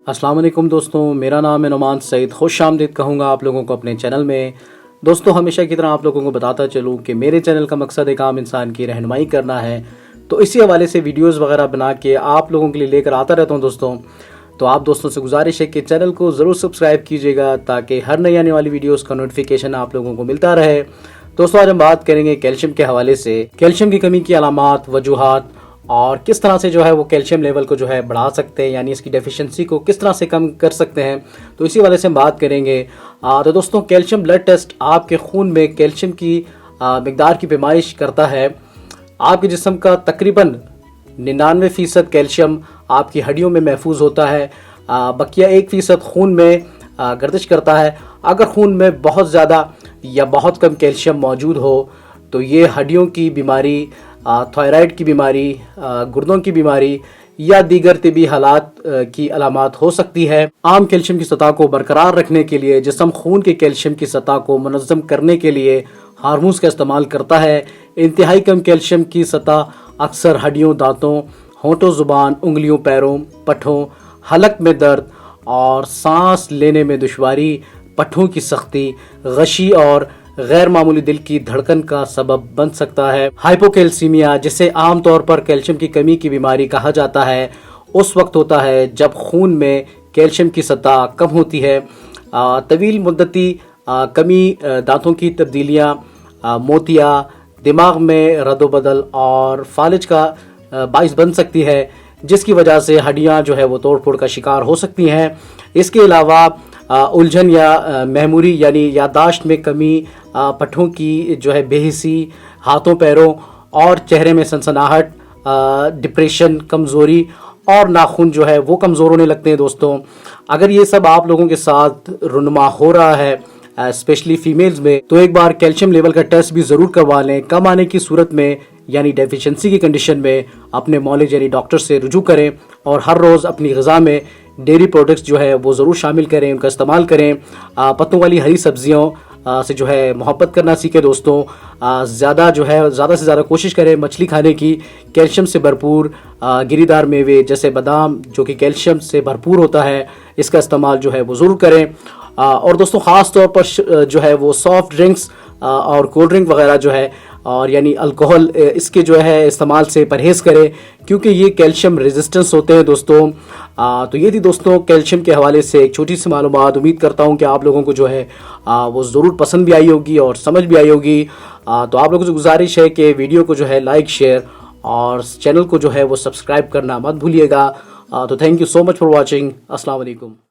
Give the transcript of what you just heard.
अस्सलाम वालेकुम दोस्तों, मेरा नाम है नुमान सईद। खुश आमदीद कहूँगा आप लोगों को अपने चैनल में। दोस्तों, हमेशा की तरह आप लोगों को बताता चलूँ कि मेरे चैनल का मकसद एक आम इंसान की रहनुमाई करना है, तो इसी हवाले से वीडियोस वगैरह बना के आप लोगों के लिए लेकर आता रहता हूँ दोस्तों। तो आप दोस्तों से गुजारिश है कि चैनल को ज़रूर सब्सक्राइब कीजिएगा ताकि हर नई आने वाली वीडियोस का नोटिफिकेशन आप लोगों को मिलता रहे। दोस्तों, आज हम बात करेंगे कैल्शियम के हवाले से, कैल्शियम की कमी की अलामात, वजूहात और किस तरह से वो कैल्शियम लेवल को बढ़ा सकते हैं, यानी इसकी डेफिशिएंसी को किस तरह से कम कर सकते हैं। तो इसी वाले से हम बात करेंगे। तो दोस्तों, कैल्शियम ब्लड टेस्ट आपके खून में कैल्शियम की मिकदार की पैमाइश करता है। आपके जिस्म का तकरीबन 99% कैल्शियम आपकी हड्डियों में महफूज होता है। बकिया 1% खून में गर्दिश करता है। अगर खून में बहुत ज़्यादा या बहुत कम कैल्शियम मौजूद हो तो ये हड्डियों की बीमारी, थायराइड की बीमारी, गुर्दों की बीमारी या दीगर तिबी हालात की अलामात हो सकती है। आम कैल्शियम की सतह को बरकरार रखने के लिए जिस्म खून के कैल्शियम की सतह को मुनज़्ज़म करने के लिए हार्मोन्स का इस्तेमाल करता है। इंतहाई कम कैल्शियम की सतह अक्सर हड्डियों, दांतों, होंठों, ज़ुबान, उंगलियों, पैरों, पट्ठों, हलक में दर्द और सांस लेने में दुश्वारी, पट्ठों की सख्ती, गशी और गैर मामूली दिल की धड़कन का सबब बन सकता है। हाइपोकैल्सीमिया, जिसे आमतौर पर कैल्शियम की कमी की बीमारी कहा जाता है, उस वक्त होता है जब खून में कैल्शियम की सतह कम होती है। तवील मुद्दती कमी दांतों की तब्दीलियां, मोतिया, दिमाग में रद्दोबदल और फालिज का बाइस बन सकती है, जिसकी वजह से हड्डियां वो तोड़ फोड़ का शिकार हो सकती हैं। इसके अलावा उलझन या मेमोरी यानी याददाश्त में कमी, पट्ठों की बेहिसी, हाथों, पैरों और चेहरे में सनसनाहट, डिप्रेशन, कमज़ोरी और नाखून वो कमज़ोर होने लगते हैं। दोस्तों, अगर ये सब आप लोगों के साथ रुनुमा हो रहा है, स्पेशली फीमेल्स में, तो एक बार कैल्शियम लेवल का टेस्ट भी ज़रूर करवा लें। कम आने की सूरत में यानी डेफिशिएंसी की कंडीशन में अपने मौलिक यानी डॉक्टर से रुजू करें और हर रोज़ अपनी ग़िज़ा में डेयरी प्रोडक्ट्स वो ज़रूर शामिल करें, उनका इस्तेमाल करें। पत्तों वाली हरी सब्जियों से मोहब्बत करना सीखें दोस्तों। ज़्यादा ज़्यादा से ज़्यादा कोशिश करें मछली खाने की। कैल्शियम से भरपूर गिरीदार मेवे जैसे बादाम जो कि कैल्शियम से भरपूर होता है, इसका इस्तेमाल वो ज़रूर करें। और दोस्तों, ख़ास तौर पर वो सॉफ्ट ड्रिंक्स और कोल्ड ड्रिंक वगैरह और यानी अल्कोहल, इसके इस्तेमाल से परहेज़ करें क्योंकि ये कैल्शियम रेजिस्टेंस होते हैं दोस्तों। तो ये थी दोस्तों कैल्शियम के हवाले से एक छोटी सी मालूमात। उम्मीद करता हूँ कि आप लोगों को वो ज़रूर पसंद भी आई होगी और समझ भी आई होगी। तो आप लोगों से गुजारिश है कि वीडियो को लाइक, शेयर और चैनल को वो सब्सक्राइब करना मत भूलिएगा। तो thank you so much for watching. अस्सलाम वालेकुम।